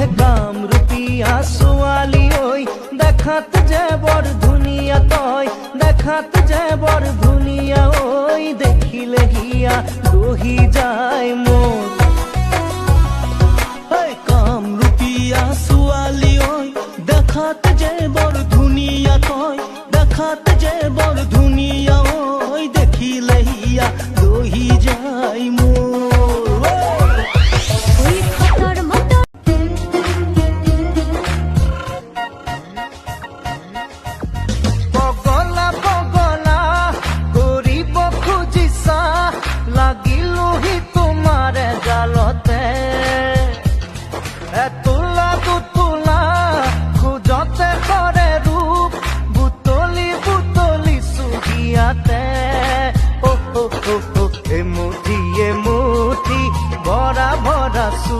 কামৰূপীয়া ছোৱালী ঐ দেখাত যে বৰ ধুনীয়া তই দেখাত যে বৰ ধুনীয়া ঐ দেখিলে হিয়া দহি যায় মোৰ কামৰূপীয়া ছোৱালী ঐ দেখাত যে বৰ ধুনীয়া তই দেখাত যে বৰ ধুনীয়া ঐ দেখিলে হিয়া দহি যায় মোৰ তোলা দুতোলা খোজতে কৰে ৰূপ বুটলি বুটলি চুহিয়াতে এমুঠি ভৰা ভৰা চু